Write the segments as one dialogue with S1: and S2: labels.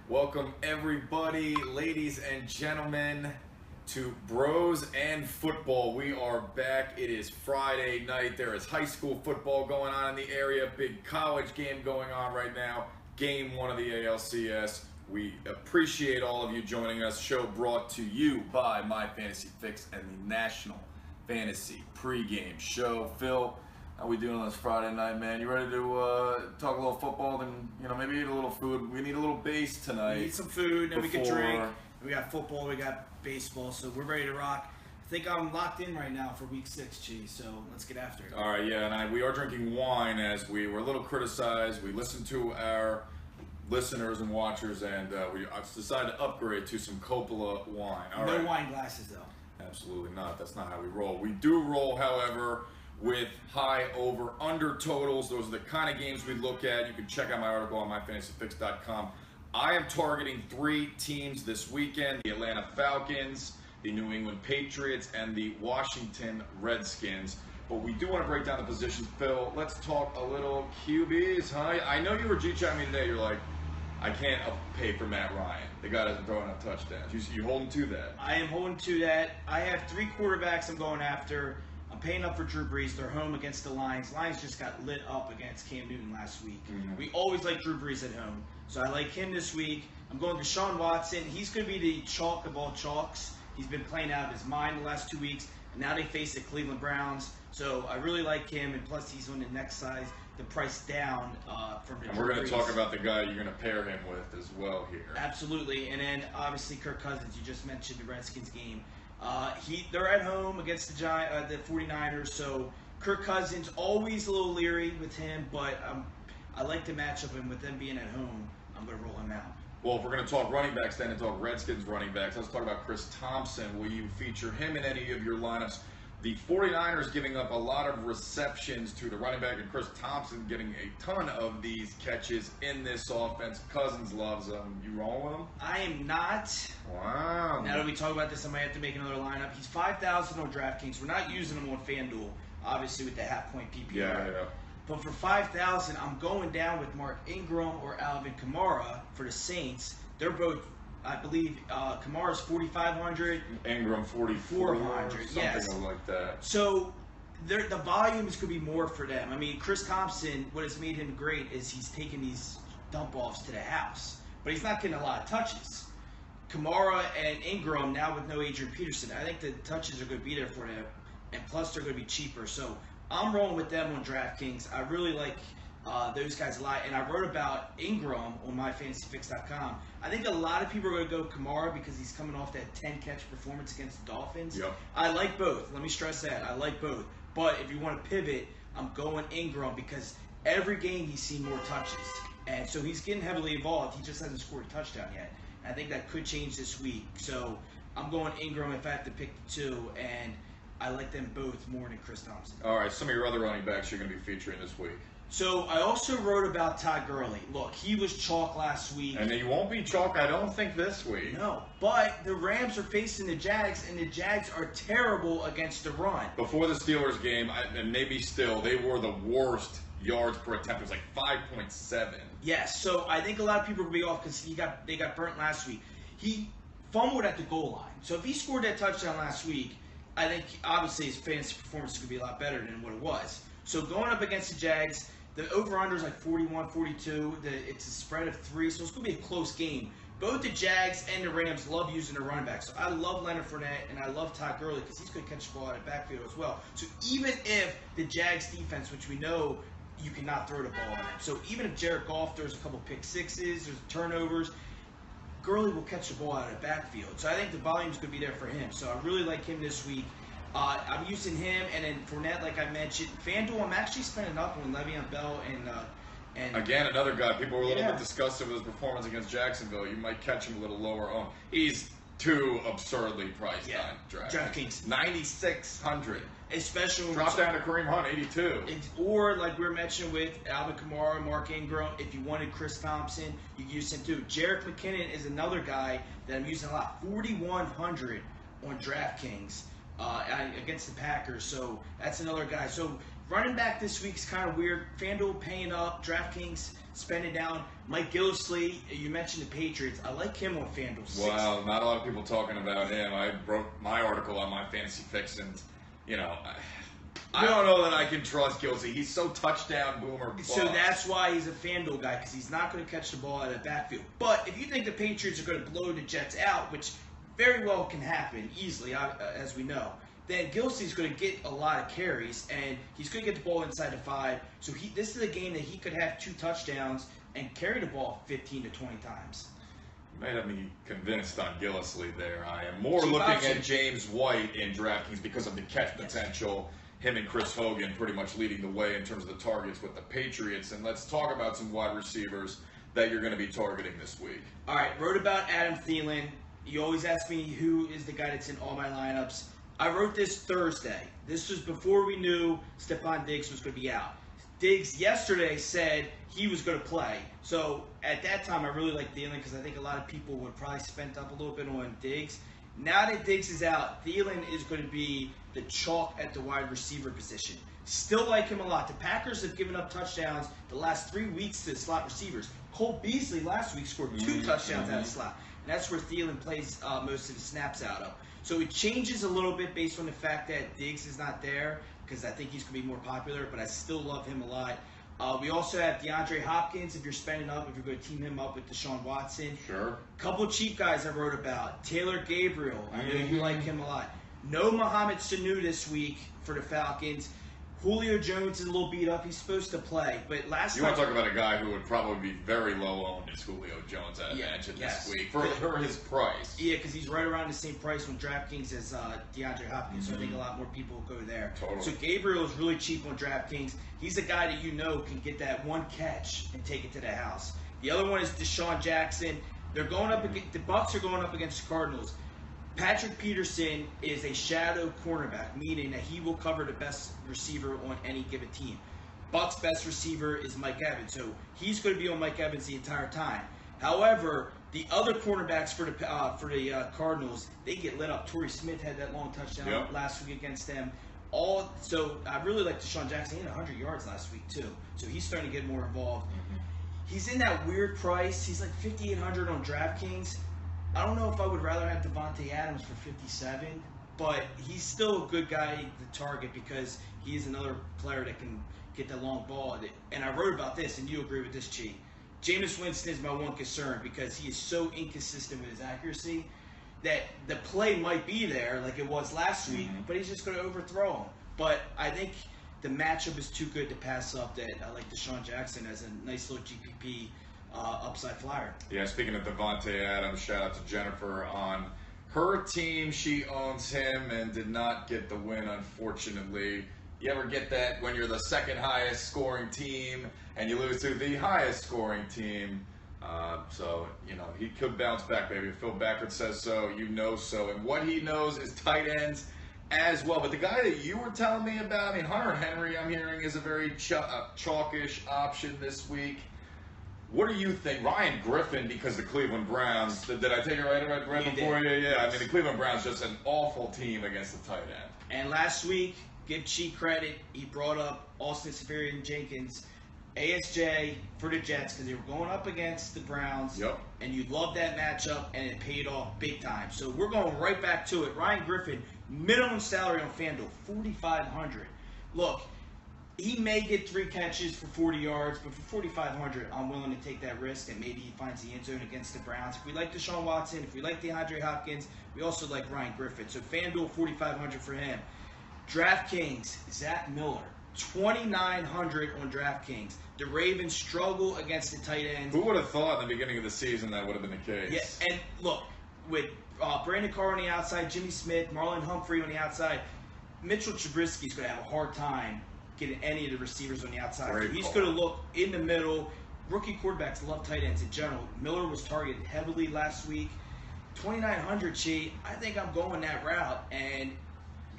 S1: Welcome everybody, ladies and gentlemen, to Bros and Football. We are back. It is Friday night. There is high school football going on in the area. Big college game going on right now. Game 1 of the ALCS. We appreciate all of you joining us. Show brought to you by My Fantasy Fix and the National Fantasy Pregame Show. Phil, how we doing on this Friday night, man? You ready to talk a little football? Then, maybe eat a little food. We need a little base tonight.
S2: We need some food, and we can drink. We got football, we got baseball, so we're ready to rock. I think I'm locked in right now for week 6, G, so let's get after it.
S1: All right, yeah, and we are drinking wine as we were a little criticized. We listened to our listeners and watchers, and we decided to upgrade to some Coppola wine. All right.
S2: No wine glasses, though.
S1: Absolutely not. That's not how we roll. We do roll, however, with high over-under totals. Those are the kind of games we look at. You can check out my article on myfantasyfix.com. I am targeting 3 teams this weekend: the Atlanta Falcons, the New England Patriots, and the Washington Redskins. But we do want to break down the positions. Phil, let's talk a little QBs, huh? I know you were G-chatting me today. You're like, I can't pay for Matt Ryan. The guy doesn't throw enough touchdowns. You holding to that?
S2: I am holding to that. I have 3 quarterbacks I'm going after. I'm paying up for Drew Brees. They're home against the Lions. Lions just got lit up against Cam Newton last week.
S1: Mm-hmm.
S2: We always like Drew Brees at home, so I like him this week. I'm going to Deshaun Watson. He's going to be the chalk of all chalks. He's been playing out of his mind the last 2 weeks, and now they face the Cleveland Browns. So I really like him, and plus he's on the next size, the price down from the.
S1: And we're going to talk about the guy you're going to pair him with as well here.
S2: Absolutely, and then obviously Kirk Cousins. You just mentioned the Redskins game. They're at home against the 49ers, so Kirk Cousins, always a little leery with him, but I like the matchup, and with them being at home, I'm going to roll him out.
S1: Well, if we're going to talk running backs then and talk Redskins running backs, let's talk about Chris Thompson. Will you feature him in any of your lineups? The 49ers giving up a lot of receptions to the running back, and Chris Thompson getting a ton of these catches in this offense. Cousins loves them. You rolling with him?
S2: I am not.
S1: Wow.
S2: Now that we talk about this, I might have to make another lineup. He's 5,000 on DraftKings. We're not using him on FanDuel, obviously, with the half-point PPR.
S1: Yeah.
S2: But for 5,000, I'm going down with Mark Ingram or Alvin Kamara for the Saints. They're both, I believe, Kamara's 4,500.
S1: Ingram 4,400. Something
S2: yes.
S1: like that.
S2: So the volumes could be more for them. I mean, Chris Thompson, what has made him great is he's taking these dump-offs to the house. But he's not getting a lot of touches. Kamara and Ingram, now with no Adrian Peterson, I think the touches are going to be there for them. And plus, they're going to be cheaper. So I'm rolling with them on DraftKings. I really like those guys a lot. And I wrote about Ingram on myfantasyfix.com. I think a lot of people are going to go Kamara because he's coming off that 10-catch performance against the Dolphins.
S1: Yep.
S2: I like both. Let me stress that. I like both. But if you want to pivot, I'm going Ingram because every game he's seen more touches. And so he's getting heavily involved. He just hasn't scored a touchdown yet. I think that could change this week. So I'm going Ingram if I have to pick the 2. And I like them both more than Chris Thompson.
S1: All right, some of your other running backs you're going to be featuring this week.
S2: So I also wrote about Todd Gurley. Look, he was chalk last week.
S1: And he won't be chalk, I don't think, this week.
S2: No, but the Rams are facing the Jags, and the Jags are terrible against the run.
S1: Before the Steelers game, and maybe still, they were the worst yards per attempt. It was like 5.7.
S2: Yes, so I think a lot of people will be off because they got burnt last week. He fumbled at the goal line. So if he scored that touchdown last week, I think obviously his fantasy performance is going to be a lot better than what it was. So going up against the Jags, the over-under is like 41, 42. It's a spread of 3, so it's going to be a close game. Both the Jags and the Rams love using their running backs. So I love Leonard Fournette, and I love Todd Gurley because he's going to catch the ball out of the backfield as well. So even if the Jags defense, which we know you cannot throw the ball on them. So even if Jared Goff throws a couple pick sixes, there's turnovers, Gurley will catch the ball out of the backfield. So I think the volume's going to be there for him. So I really like him this week. I'm using him, and then Fournette, like I mentioned. FanDuel, I'm actually spending up on Le'Veon Bell and
S1: again, another guy. People were a little bit disgusted with his performance against Jacksonville. You might catch him a little lower on. He's too absurdly priced on DraftKings. 9,600.
S2: Especially when
S1: drop down to Kareem Hunt, 82.
S2: Or like we were mentioning with Alvin Kamara, Mark Ingram, if you wanted Chris Thompson, you could use him too. Jerick McKinnon is another guy that I'm using a lot. 4,100 on DraftKings against the Packers. So that's another guy. So Running back this week's kind of weird. FanDuel paying up, DraftKings spending down. Mike Gillislee, you mentioned the Patriots. I like him on FanDuel.
S1: Well, not a lot of people talking about him. I wrote my article on my fantasy picks, and I don't know that I can trust Gillislee. He's so touchdown boomer bust.
S2: So that's why he's a FanDuel guy, because he's not going to catch the ball out of the backfield. But if you think the Patriots are going to blow the Jets out, which very well can happen easily, as we know, then Gillislee's going to get a lot of carries, and he's going to get the ball inside the 5. So this is a game that he could have 2 touchdowns and carry the ball 15 to 20 times.
S1: You might have me convinced on Gillislee there. I am more
S2: Cheap
S1: looking
S2: option.
S1: at James White in DraftKings because of the catch potential. Him and Chris Hogan pretty much leading the way in terms of the targets with the Patriots. And let's talk about some wide receivers that you're going to be targeting this week.
S2: All right, wrote about Adam Thielen. You always ask me who is the guy that's in all my lineups. I wrote this Thursday. This was before we knew Stephon Diggs was going to be out. Diggs yesterday said he was going to play. So at that time, I really liked Thielen because I think a lot of people would probably spent up a little bit on Diggs. Now that Diggs is out, Thielen is going to be the chalk at the wide receiver position. Still like him a lot. The Packers have given up touchdowns the last 3 weeks to slot receivers. Cole Beasley last week scored 2 touchdowns out of slot. And that's where Thielen plays most of the snaps out of. So it changes a little bit based on the fact that Diggs is not there, because I think he's going to be more popular, but I still love him a lot. We also have DeAndre Hopkins, if you're spending up, if you're going to team him up with Deshaun Watson.
S1: Sure.
S2: Couple cheap guys I wrote about. Taylor Gabriel, I know you like him a lot. No Mohamed Sanu this week for the Falcons. Julio Jones is a little beat up. He's supposed to play, but last
S1: You
S2: time...
S1: want to talk about a guy who would probably be very low owned is Julio Jones, I mentioned this week, for his price.
S2: Yeah, because he's right around the same price on DraftKings as DeAndre Hopkins, so I think a lot more people will go there.
S1: Totally.
S2: So Gabriel is really cheap on DraftKings. He's a guy that you know can get that one catch and take it to the house. The other one is Deshaun Jackson. They're going up against, the Bucs are going up against the Cardinals. Patrick Peterson is a shadow cornerback, meaning that he will cover the best receiver on any given team. Bucs' best receiver is Mike Evans, so he's going to be on Mike Evans the entire time. However, the other cornerbacks for the Cardinals, they get lit up. Torrey Smith had that long touchdown last week against them. So I really like Deshaun Jackson. He had 100 yards last week too, so he's starting to get more involved. He's in that weird price. He's like $5,800 on DraftKings. I don't know if I would rather have Devontae Adams for $57, but he's still a good guy to target because he is another player that can get that long ball. And I wrote about this, and you agree with this, Chi. Jameis Winston is my one concern because he is so inconsistent with his accuracy that the play might be there like it was last week, but he's just going to overthrow him. But I think the matchup is too good to pass up that I like Deshaun Jackson as a nice little GPP upside flyer.
S1: Yeah, speaking of Devontae Adams, shout out to Jennifer on her team. She owns him and did not get the win, unfortunately. You ever get that when you're the second highest scoring team and you lose to the highest scoring team? So, he could bounce back, baby. If Phil Backert says so, you know so. And what he knows is tight ends as well. But the guy that you were telling me about, Hunter Henry, I'm hearing, is a very chalkish option this week. What do you think? Ryan Griffin, because the Cleveland Browns, did I take it right before you? Yeah, the Cleveland Browns just an awful team against the tight end.
S2: And last week, give Chi credit, he brought up Austin Seferian-Jenkins, ASJ for the Jets because they were going up against the Browns. And you loved that matchup, and it paid off big time. So we're going right back to it. Ryan Griffin, minimum salary on FanDuel, $4,500. Look, he may get 3 catches for 40 yards, but for $4,500, I'm willing to take that risk, and maybe he finds the end zone against the Browns. If we like Deshaun Watson, if we like DeAndre Hopkins, we also like Ryan Griffin. So FanDuel, $4,500 for him. DraftKings, Zach Miller, $2,900 on DraftKings. The Ravens struggle against the tight ends.
S1: Who would have thought in the beginning of the season that would have been the case?
S2: Yeah, and look, with Brandon Carr on the outside, Jimmy Smith, Marlon Humphrey on the outside, Mitchell Trubisky's going to have a hard time getting any of the receivers on the outside. He's going to look in the middle. Rookie quarterbacks love tight ends in general. Miller was targeted heavily last week. $2,900, Chi. I think I'm going that route, and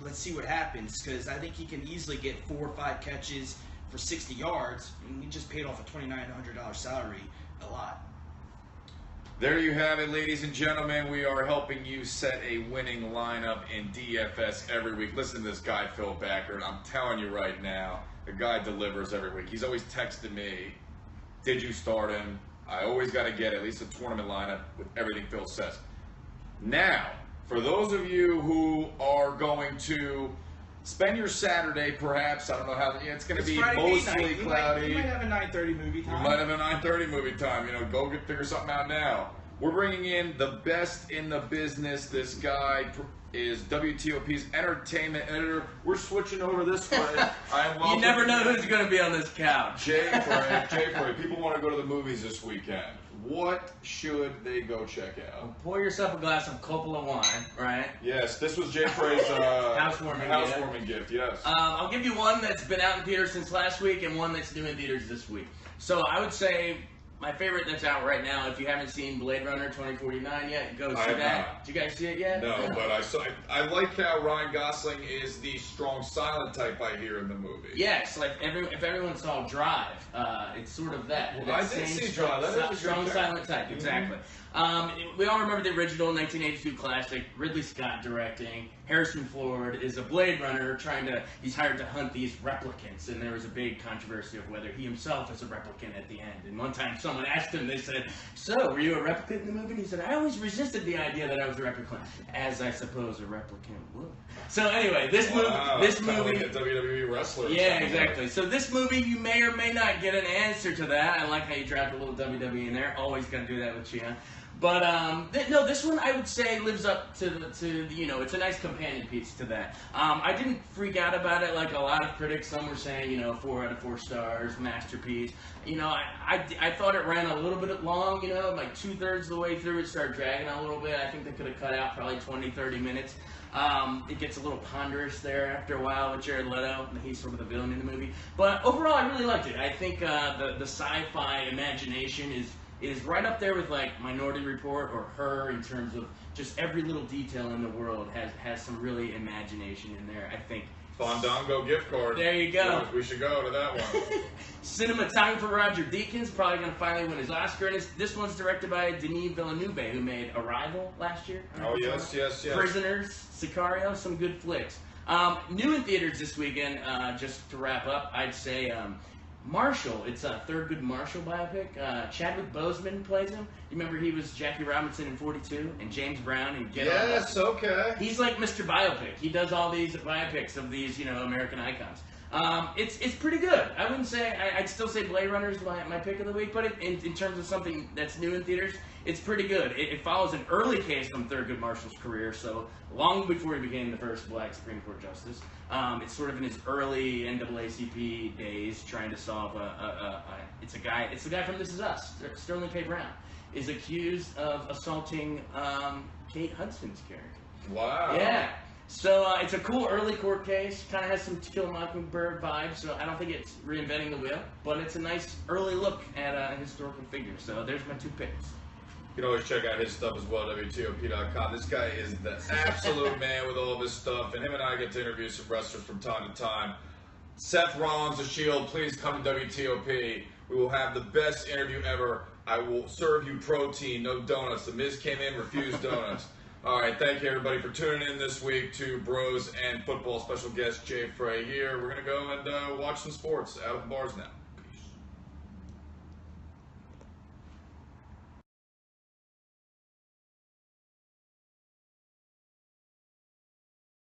S2: let's see what happens because I think he can easily get 4 or 5 catches for 60 yards, and he just paid off a $2,900 salary a lot.
S1: There you have it, ladies and gentlemen. We are helping you set a winning lineup in DFS every week. Listen to this guy, Phil Backert. I'm telling you right now, the guy delivers every week. He's always texting me, did you start him? I always got to get at least a tournament lineup with everything Phil says. Now, for those of you who are going to spend your Saturday, perhaps, I don't know how, it's going to be mostly cloudy.
S2: You might have a 9:30 movie time.
S1: You might have a 9:30 movie time. Go figure something out now. We're bringing in the best in the business. This guy is WTOP's entertainment editor. We're switching over this way.
S3: You never know who's going to be on this couch.
S1: Jay Frey. People want to go to the movies this weekend. What should they go check out?
S3: Pour yourself a glass of Coppola wine, right?
S1: Yes, this was Jay Frey's
S3: housewarming
S1: gift. Yes.
S3: I'll give you one that's been out in theaters since last week and one that's new in theaters this week. So I would say my favorite that's out right now, if you haven't seen Blade Runner 2049 yet, go see that. Did you guys see it yet?
S1: No, but I like how Ryan Gosling is the strong silent type I hear in the movie.
S3: Yes, like if everyone saw Drive, it's sort of that.
S1: Well, I did see Drive. That is a
S3: strong silent type, exactly. We all remember the original 1982 classic, Ridley Scott directing. Harrison Ford is a Blade Runner he's hired to hunt these replicants, and there was a big controversy of whether he himself is a replicant at the end. And one time someone asked him, they said, so, were you a replicant in the movie? And he said, I always resisted the idea that I was a replicant, as I suppose a replicant would. So anyway, this movie...
S1: Like a WWE wrestler.
S3: Yeah, exactly. So this movie, you may or may not get an answer to that. I like how you dropped a little WWE in there. Always got to do that with Chia. But no, this one I would say lives up to it's a nice companion piece to that. I didn't freak out about it like a lot of critics. Some were saying 4 out of 4 stars, masterpiece. I thought it ran a little bit long. Like 2/3 of the way through, it started dragging a little bit. I think they could have cut out probably 20-30 minutes. It gets a little ponderous there after a while with Jared Leto. He's sort of the villain in the movie. But overall, I really liked it. I think the sci-fi imagination is right up there with like Minority Report or Her in terms of just every little detail in the world has some really imagination in there, I think.
S1: Fandango gift card.
S3: There you go.
S1: We should go to that one.
S3: Cinematographer Roger Deakins probably going to finally win his Oscar. And this one's directed by Denis Villeneuve, who made Arrival last year.
S1: Oh, yes.
S3: Prisoners, Sicario, some good flicks. New in theaters this weekend, just to wrap up, I'd say Marshall. It's a Thurgood Marshall biopic. Chadwick Boseman plays him. You remember he was Jackie Robinson in 42 and James Brown in Get Out.
S1: Yes, okay.
S3: He's like Mr. Biopic. He does all these biopics of these, American icons. It's pretty good. I wouldn't say I'd still say Blade Runner is my pick of the week, but in terms of something that's new in theaters, it's pretty good. It follows an early case from Thurgood Marshall's career, so long before he became the first Black Supreme Court justice. It's sort of in his early NAACP days, trying to solve it's the guy from This Is Us, Sterling K. Brown, is accused of assaulting Kate Hudson's character.
S1: Wow.
S3: Yeah. So it's a cool early court case. Kind of has some To Kill a Mockingbird vibes. So I don't think it's reinventing the wheel, but it's a nice early look at a historical figure. So there's my 2 picks.
S1: You can always check out his stuff as well, WTOP.com. This guy is the absolute man with all of his stuff, and him and I get to interview some wrestlers from time to time. Seth Rollins, The Shield, please come to WTOP. We will have the best interview ever. I will serve you protein, no donuts. The Miz came in, refused donuts. All right, thank you everybody for tuning in this week to Bros and Football. Special guest Jay Frey here. We're going to go and watch some sports out of the bars now.